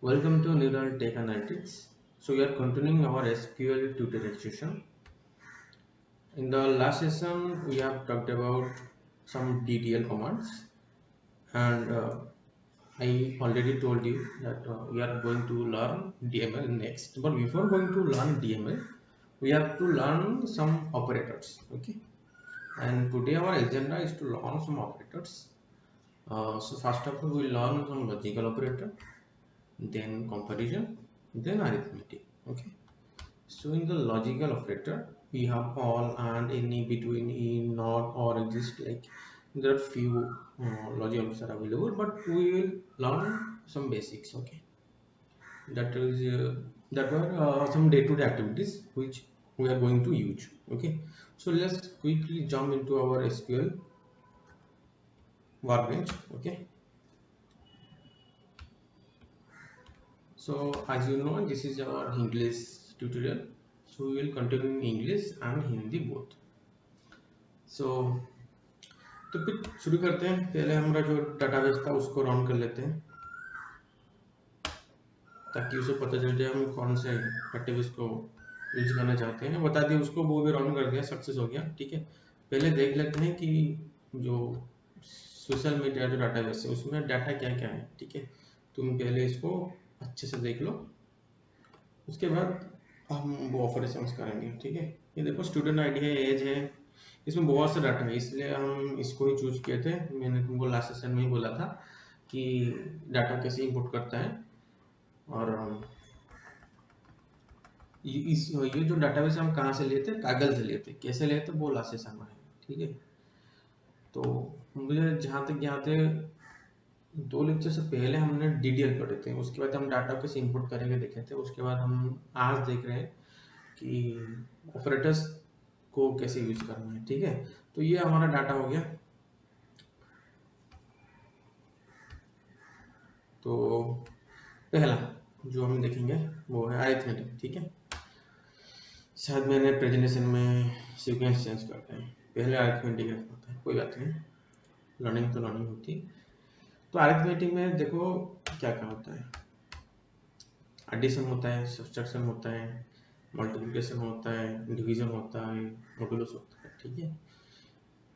Welcome to Neural Tech Analytics. So we are continuing our SQL tutorial session. In the last session, we have talked about some DTL commands, and I already told you that we are going to learn DML next. But before going to learn DML, we have to learn some operators. Okay, and today our agenda is to learn some operators. So first of all, we learn some logical operator, then comparison, then arithmetic. Okay, so in the logical operator we have all and any, between, in, not, or exist. Like there are few logicals are available, but we will learn some basics. Okay, that is that were some day-to-day activities which we are going to use. Okay, so let's quickly jump into our SQL workbench. Okay, so as you know, this is our English tutorial, so we will continue in English and Hindi both. So तो फिर शुरू करते हैं। पहले हमारा जो database था उसको रन कर लेते हैं ताकि उसे पता चल जाए हम कौन से डाटाबेस को यूज करना चाहते हैं। बता दिया उसको, वो भी रन कर दिया, सक्सेस हो गया। ठीक है, पहले देख लेते हैं कि जो सोशल मीडिया जो डाटाबेस है उसमें डाटा क्या क्या है। ठीक है, तुम पहले इसको अच्छे से देख लो, उसके बाद हम वो ऑपरेशंस करेंगे। ठीक है, ये देखो स्टूडेंट आईडी है, एज है, इसमें बहुत सा डाटा है, इसलिए हम इसको ही चूज किए थे। मैंने तुमको लास्ट सेशन में ही बोला था कि डाटा कैसे इंपुट करता है। और ये जो डाटाबेस हम कहाँ से लेते, कागल से लेते, कैसे लेते वो लास्ट सेशन में है। ठीक है, तो मुझे जहाँ तक याद है 2 लेक्चर से पहले हमने डीडीएल पढ़े थे, उसके बाद हम डाटा कैसे इंपुट करेंगे देखे थे। उसके बाद हम आज देख रहे हैं कि ऑपरेटर्स को कैसे यूज करना है। ठीक है, तो ये हमारा डाटा हो गया। तो पहला जो हम देखेंगे वो है अरिथमेटिक। ठीक है, शायद मैंने प्रेजेंटेशन में सीक्वेंस चेंज करते हैं, पहले अरिथमेटिक रखता है, कोई बात नहीं, लर्निंग तो लर्निंग होती है। तो अरिथमेटिक में देखो क्या क्या होता है, एडिशन होता है, सब्ट्रैक्शन होता है, मल्टीप्लिकेशन होता है, डिवीजन होता है, मॉड्यूलस होता है। ठीक है,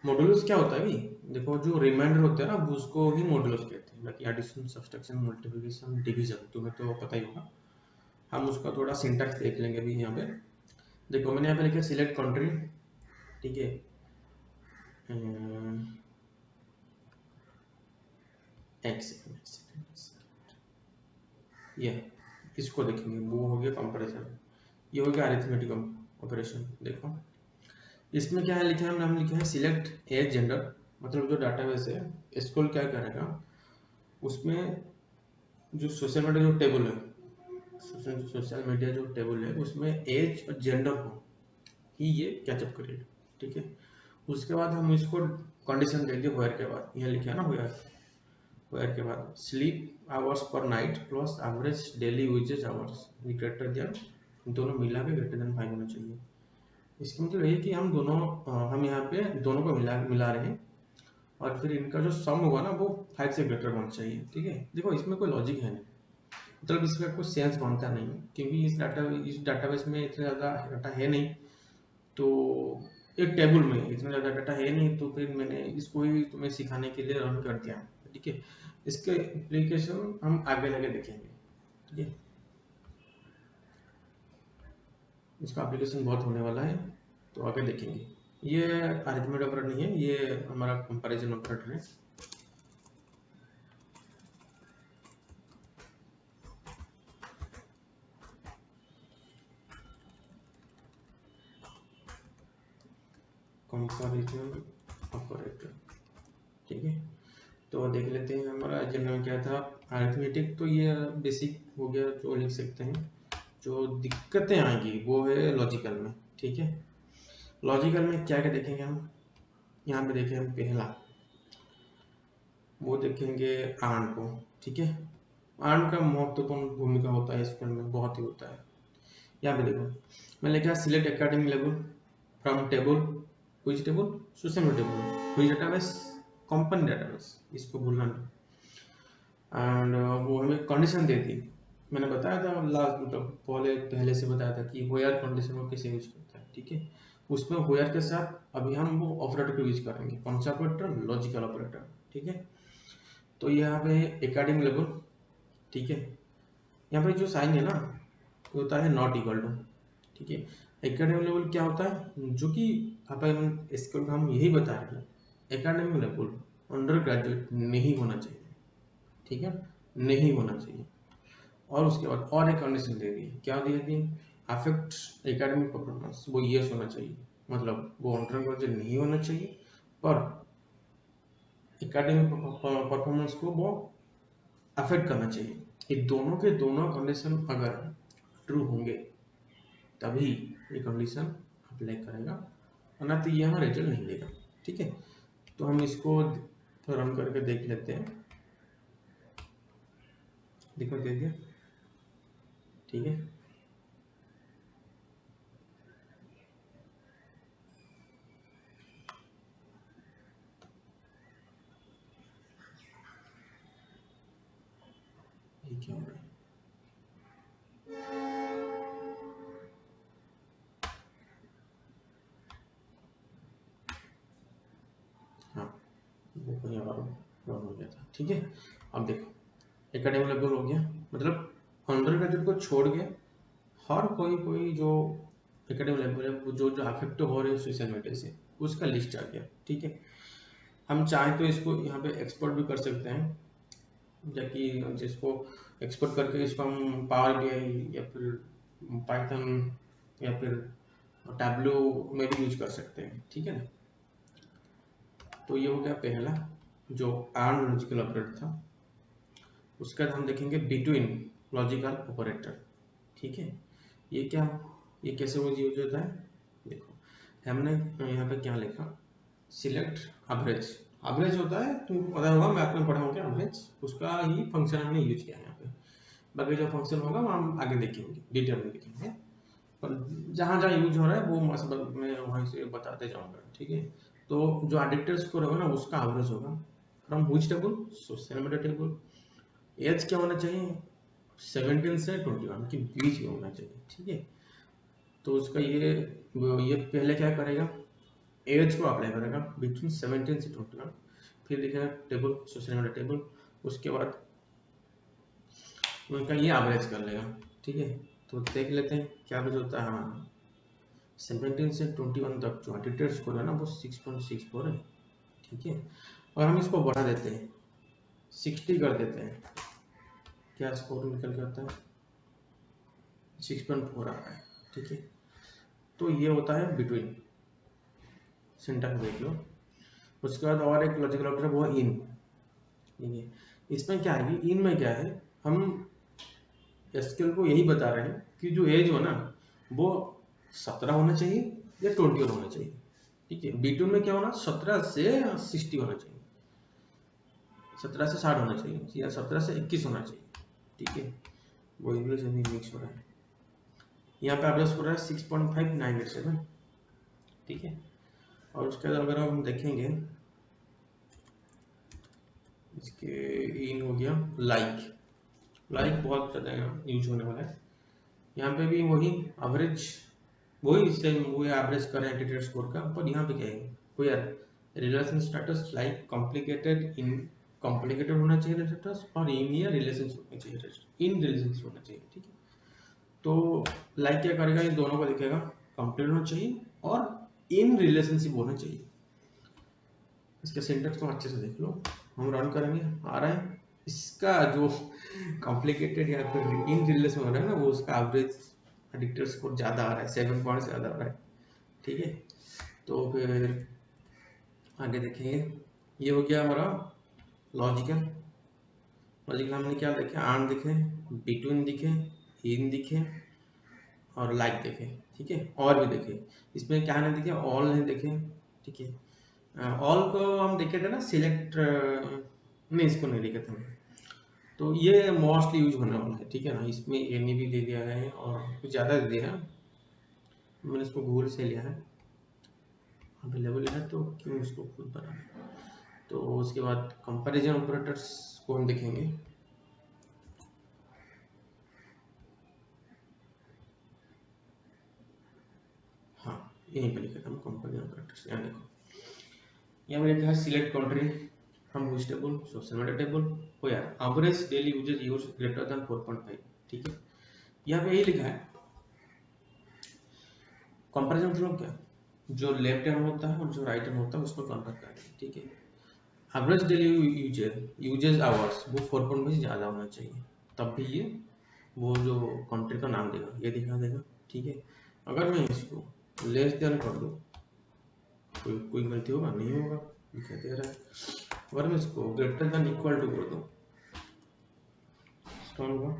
मॉड्यूलस क्या होता है भाई, देखो जो रिमाइंडर होते हैं ना उसको ही मॉड्यूलस कहते हैं। बाकी एडिशन, सब्ट्रैक्शन, मल्टीप्लिकेशन, डिवीजन तुम्हें तो पता ही होगा। हम उसका थोड़ा सिंटैक्स देख लेंगे अभी। यहाँ पे देखो मैंने यहाँ पे लिखा सिलेक्ट कंट्री। ठीक है, ये इसको देखेंगे, वो हो गया कंपैरिजन, ये हो गया अरिथमेटिक ऑपरेशन। देखो इसमें क्या है लिखा है, हम लिखे हैं सिलेक्ट एज जेंडर, मतलब जो डाटाबेस है इसको क्या करेगा, उसमें जो सोशल मीडिया जो टेबल है, सोशल मीडिया जो टेबल है उसमें एज और जेंडर को ही ये कैचअप करेगा। ठीक है, उसके बाद हम इसको कंडीशन देंगे वेयर के बाद, यहाँ लिखा है ना वेयर के बाद sleep hours per night plus average daily usage hours greater than, दोनों मिला के ग्रेटर देन 5 होना चाहिए। इसका मतलब ये कि हम दोनों हम यहाँ पे दोनों को मिला रहे हैं, और फिर इनका जो सम होगा ना वो 5 से ग्रेटर होना चाहिए। ठीक है, देखो इसमें कोई लॉजिक है नहीं, मतलब इसका कोई सेंस बनता नहीं, क्योंकि इस डाटाबेस में इतना ज़्यादा डाटा है नहीं, तो एक टेबल में इतना ज़्यादा डाटा है नहीं, तो फिर मैंने इसको ही तुम्हें सिखाने के लिए रन कर दिया। ठीक है, इसके एप्लीकेशन हम आगे लगे देखेंगे। ठीक है, इसका एप्लीकेशन बहुत होने वाला है, तो आगे देखेंगे। ये अरिथमेटिक ऑपरेटर नहीं है, ये हमारा कंपैरिजन ऑपरेटर है। Comparison operator. ठीक है, तो देख लेते हैं हमारा एजेंडा में क्या था। अरिथमेटिक तो ये बेसिक हो गया जो लिख सकते हैं। जो दिक्कतें आएंगी वो है लॉजिकल में। ठीक है, लॉजिकल में क्या क्या देखेंगे हम, यहाँ पे देखें हम पहला वो देखेंगे आंड को। ठीक है, आंड का महत्वपूर्ण भूमिका होता है इसके में, बहुत ही होता है। यहाँ पे देखो मैं लिखा select according level from table, which table, social table, which database, company database, इसको भूलना नहीं। एंड वो हमें कंडीशन दे दी मैंने बताया था लास्ट मतलब पहले से बताया था कि व्हेयर कंडीशन को कैसे यूज करता है, ठीक है। उसमें व्हेयर के साथ अभी हम वो ऑपरेटर को यूज करेंगे, कौन सा ऑपरेटर, लॉजिकल ऑपरेटर, ठीक है। तो यहाँ पे एकेडमिक लेवल, ठीक है, यहाँ पे जो साइन है ना वो होता है नॉट इक्वल टू, ठीक है। एकेडमिक लेवल क्या होता है, जो कि अपन इसको हम यही बता रहे हैं, एकेडमिक लेवल अंडर ग्रेजुएट नहीं होना चाहिए, ठीक है, नहीं होना चाहिए। और उसके बाद और एक कंडीशन दे दी, क्या दे दी, अफेक्ट एकेडमिक परफॉर्मेंस, वो यस होना चाहिए, मतलब वो अंडर ग्रेजुएट नहीं होना चाहिए पर एकेडमिक परफॉर्मेंस को वो अफेक्ट करना चाहिए। ये दोनों के दोनों कंडीशन अगर ट्रू होंगे तभी ये कंडीशन अप्लाई करेगा, वरना तो ये हमें रिजल्ट नहीं देगा, ठीक है। तो हम इसको रन करके देख लेते हैं, देखो दे दिया, ठीक है। ये क्या हो रहा है, हाँ वो कहीं और रन हो गया था, ठीक है। अब देखो एकेडमिक लेवल हो गया, मतलब अंडर ग्रेजुएट को छोड़ के हर कोई कोई जो एकेडमिक लेवल है वो जो जो अफेक्ट हो रहे हैं सोशल मीडिया से, उसका लिस्ट आ गया, ठीक है। हम चाहें तो इसको यहाँ पे एक्सपोर्ट भी कर सकते हैं, जबकि जिसको एक्सपोर्ट करके इसको हम पावर बीआई या फिर पाइथन या फिर टैब्लो में भी यूज कर सकते हैं, ठीक है ना। तो ये हो गया पहला जो आर्म लॉजिकल ऑपरेटर था। उसके बाद हम देखेंगे बिटवीन लॉजिकल ऑपरेटर, ठीक है। ये क्या, ये कैसे वो यूज होता है, देखो हमने यहाँ पे क्या लिखा, सिलेक्ट एवरेज, एवरेज होता है तुमको पता होगा, मैथ में पढ़े होंगे एवरेज, उसका ही फंक्शन हमने यूज किया है यहाँ पे। बाकी जो फंक्शन होगा वो हम आगे देखेंगे, डिटेल में देखेंगे, पर जहाँ जहाँ यूज हो रहा है वो मैं वहीं से बताते जाऊंगा, ठीक है। तो जो एडिटर स्कोर होगा ना उसका एवरेज होगा from which table, social media table. Age क्या होना चाहिए, 17 से 21 के बीच में होना चाहिए, ठीक है। तो उसका ये पहले क्या करेगा, एज को अप्लाई करेगा बिटवीन 17 से 21, फिर लिखेगा टेबल, सोशल मीडिया टेबल, उसके बाद उनका ये एवरेज कर लेगा, ठीक है। तो देख लेते हैं क्या एवरेज होता है, हाँ 17 से 21 तक जो एडिटर स्कोर है ना वो 6.64 है, ठीक है। और हम इसको बढ़ा देते हैं, 60 कर देते हैं, क्या स्कोर निकल के आता है, 6.4 आ रहा है, ठीक है। तो ये होता है बिटवीन, सिंटैक्स देख लो। उसके बाद और एक लॉजिकल ऑपरेटर वो इन, ठीक है। इसमें क्या है कि इन में क्या है, हम एसक्यूएल को यही बता रहे हैं कि जो एज हो ना वो 17 होना चाहिए या 21 होना चाहिए, ठीक है। B2 में क्या होना, 17 से 60 होना चाहिए, 17 से 60 होना चाहिए या 17 से 21 होना चाहिए, ठीक है। वो इंग्लिश हिंदी मिक्स हो रहा है, यहाँ पे एवरेज हो रहा है 6.597, ठीक है। और उसके बाद अगर हम देखेंगे इसके इन हो गया लाइक, लाइक बहुत ज़्यादा यूज होने वाला है, यहाँ पे भी वही एवरेज, वही सेम वही एवरेज कर रहे हैं एडिटर स्कोर का, पर यहाँ पे क्या है कोई यार रिलेशन स्टेटस लाइक कॉम्प्लिकेटेड, इन कॉम्प्लिकेटेड होना चाहिए स्टेटस, और इन या रिलेशनशिप होना चाहिए, इन रिलेशनशिप होना चाहिए, ठीक है। तो लाइक क्या करेगा, इन दोनों को देखेगा, कंप्लीट होना चाहिए और इन रिलेशनशिप होना चाहिए। इसके सिंटेक्स को अच्छे से देख लो, हम रन करेंगे आ रहा है, इसका जो कॉम्प्लिकेटेड या फिर इन रिलेशन हो रहा है ना वो उसका एवरेज एडिटर स्कोर ज़्यादा आ रहा है, 7 पॉइंट से ज़्यादा आ रहा है, ठीक है। तो फिर आगे देखेंगे, ये हो गया हमारा लॉजिकल। लॉजिकल हमने क्या देखे, आर्म दिखे, बिटवीन दिखे, इन दिखे और लाइक देखे, ठीक है। और भी देखे, इसमें क्या नहीं दिखे, ऑल नहीं देखे, ठीक है। ऑल को हम देखे थे ना, सिलेक्ट नहीं, इसको नहीं देखे थे। तो ये मोस्टली यूज होने वाला है, ठीक है ना। इसमें एनी भी ले लिया है और कुछ ज़्यादा दे दिया है, मैंने इसको गूगल से लिया है, अवेलेबल है तो क्यों इसको खुद बनाना। तो उसके बाद कंपैरिजन ऑपरेटर्स को हम देखेंगे, यहीं पे लिखा था हम कंपैरिजन ऑपरेटर्स। यहाँ देखो, यहाँ पे लिखा है select country from which table, social media table, हो यार average daily use greater than 4.5, ठीक है। यहाँ पे यही लिखा है कंपैरिजन फ्रॉम क्या, जो लेफ्ट हैंड होता है और जो राइट हैंड होता है उसको कंपेयर करेंगे, ठीक है। एवरेज डेली यूजेज आवर्स वो 4.5 से ज़्यादा होना चाहिए, तब भी ये वो जो कंट्री का नाम देगा ये दिखा देगा, ठीक है। अगर मैं इसको लेस देन कर दूँ, कोई गलती होगा नहीं होगा, दिखा दे रहा है। अगर मैं इसको ग्रेटर देन इक्वल टू कर दूँ, कौन होगा।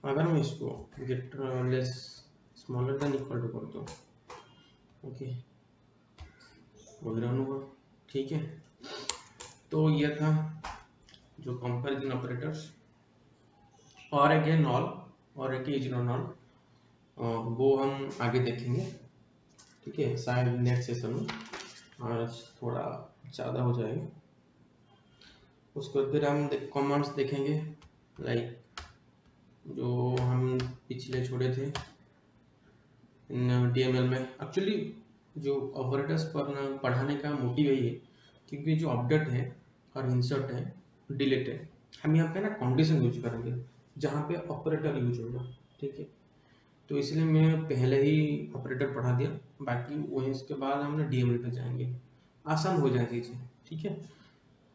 अगर मैं इसको greater less smaller than equal to कर दूँ, ओके, वगैरह होगा, ठीक है। तो ये था जो कंपैरिजन ऑपरेटर्स। और एक है नॉल और एक है इग्नोर नॉल, वो हम आगे देखेंगे, ठीक है, शायद नेक्स्ट सेशन में, आज थोड़ा ज़्यादा हो जाएगा। उसको फिर हम कमांड्स देखेंगे, लाइक जो हम पिछले छोड़े थे DML में। एक्चुअली जो ऑपरेटर्स पर पढ़ाने का मोटिव यही है, क्योंकि जो अपडेट है और इंसर्ट है, डिलीट है, हम यहाँ पे ना कंडीशन यूज करेंगे जहाँ पे ऑपरेटर यूज होगा, ठीक है। तो इसलिए मैं पहले ही ऑपरेटर पढ़ा दिया, बाकी वही इसके बाद हम ना DML पे जाएंगे, आसान हो जाए चीज़ें, ठीक है।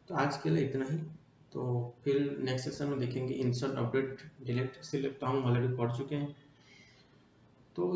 तो आज के लिए इतना ही, तो फिर नेक्स्ट सेशन में देखेंगे इंसर्ट, अपडेट, डिलीट। सिलेक्ट हम ऑलरेडी पढ़ चुके हैं, तो